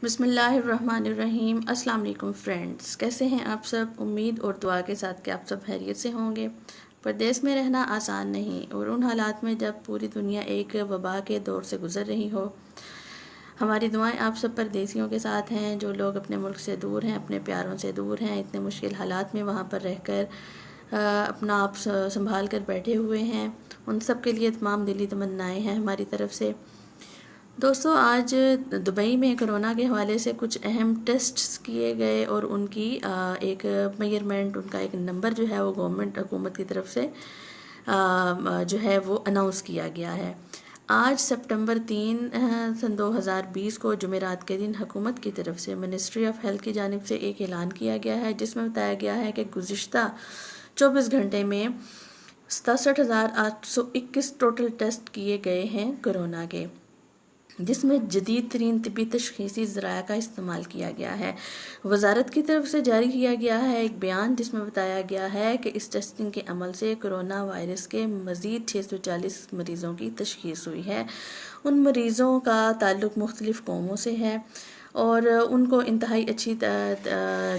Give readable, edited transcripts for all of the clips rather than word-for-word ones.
بسم اللہ الرحمن الرحیم۔ السلام علیکم فرینڈز، کیسے ہیں آپ سب؟ امید اور دعا کے ساتھ کہ آپ سب خیریت سے ہوں گے۔ پردیس میں رہنا آسان نہیں، اور ان حالات میں جب پوری دنیا ایک وبا کے دور سے گزر رہی ہو۔ ہماری دعائیں آپ سب پردیسیوں کے ساتھ ہیں، جو لوگ اپنے ملک سے دور ہیں، اپنے پیاروں سے دور ہیں، اتنے مشکل حالات میں وہاں پر رہ کر اپنا آپ سنبھال کر بیٹھے ہوئے ہیں۔ ان سب کے لیے تمام دلی تمنائیں ہیں ہماری طرف سے۔ دوستو، آج دبئی میں کرونا کے حوالے سے کچھ اہم ٹیسٹس کیے گئے، اور ان کی ایک میئرمنٹ، ان کا ایک نمبر جو ہے وہ حکومت کی طرف سے جو ہے وہ اناؤنس کیا گیا ہے۔ آج سپٹمبر 3 سن 2020 کو جمعرات کے دن حکومت کی طرف سے منسٹری آف ہیلتھ کی جانب سے ایک اعلان کیا گیا ہے، جس میں بتایا گیا ہے کہ گزشتہ 24 گھنٹے میں 67,821 ٹوٹل ٹیسٹ کیے گئے ہیں کرونا کے، جس میں جدید ترین طبی تشخیصی ذرائع کا استعمال کیا گیا ہے۔ وزارت کی طرف سے جاری کیا گیا ہے ایک بیان، جس میں بتایا گیا ہے کہ اس ٹیسٹنگ کے عمل سے کرونا وائرس کے مزید 640 مریضوں کی تشخیص ہوئی ہے۔ ان مریضوں کا تعلق مختلف قوموں سے ہے، اور ان کو انتہائی اچھی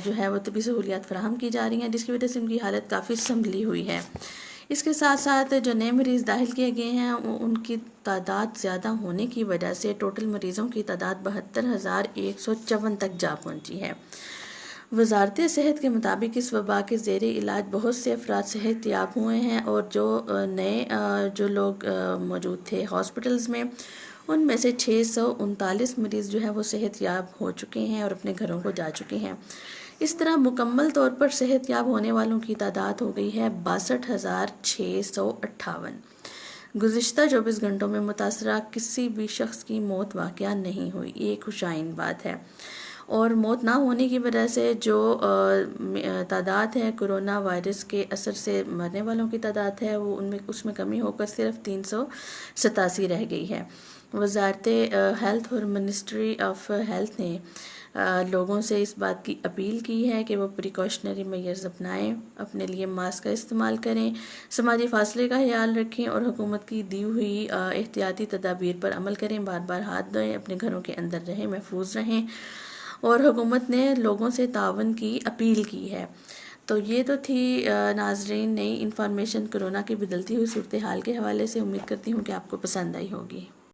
جو ہے وہ طبی سہولیات فراہم کی جا رہی ہیں، جس کی وجہ سے ان کی حالت کافی سنبھلی ہوئی ہے۔ اس کے ساتھ ساتھ جو نئے مریض داخل کیے گئے ہیں، ان کی تعداد زیادہ ہونے کی وجہ سے ٹوٹل مریضوں کی تعداد 72,154 تک جا پہنچی ہے۔ وزارت صحت کے مطابق اس وبا کے زیر علاج بہت سے افراد صحت یاب ہوئے ہیں، اور جو نئے جو لوگ موجود تھے ہاسپٹلز میں، ان میں سے 639 مریض جو ہیں وہ صحت یاب ہو چکے ہیں اور اپنے گھروں کو جا چکے ہیں۔ اس طرح مکمل طور پر صحت یاب ہونے والوں کی تعداد ہو گئی ہے 62,658۔ گزشتہ 24 گھنٹوں میں متاثرہ کسی بھی شخص کی موت واقعہ نہیں ہوئی، یہ خوشائن بات ہے۔ اور موت نہ ہونے کی وجہ سے جو تعداد ہے کرونا وائرس کے اثر سے مرنے والوں کی تعداد ہے، وہ اس میں کمی ہو کر صرف 387 رہ گئی ہے۔ وزارت ہیلتھ اور منسٹری آف ہیلتھ نے لوگوں سے اس بات کی اپیل کی ہے کہ وہ پریکاشنری میئرز اپنائیں، اپنے لیے ماسک کا استعمال کریں، سماجی فاصلے کا خیال رکھیں، اور حکومت کی دی ہوئی احتیاطی تدابیر پر عمل کریں، بار بار ہاتھ دھوئیں، اپنے گھروں کے اندر رہیں، محفوظ رہیں۔ اور حکومت نے لوگوں سے تعاون کی اپیل کی ہے۔ تو یہ تو تھی ناظرین نئی انفارمیشن کرونا کی بدلتی ہوئی صورتحال کے حوالے سے۔ امید کرتی ہوں کہ آپ کو پسند آئی ہوگی۔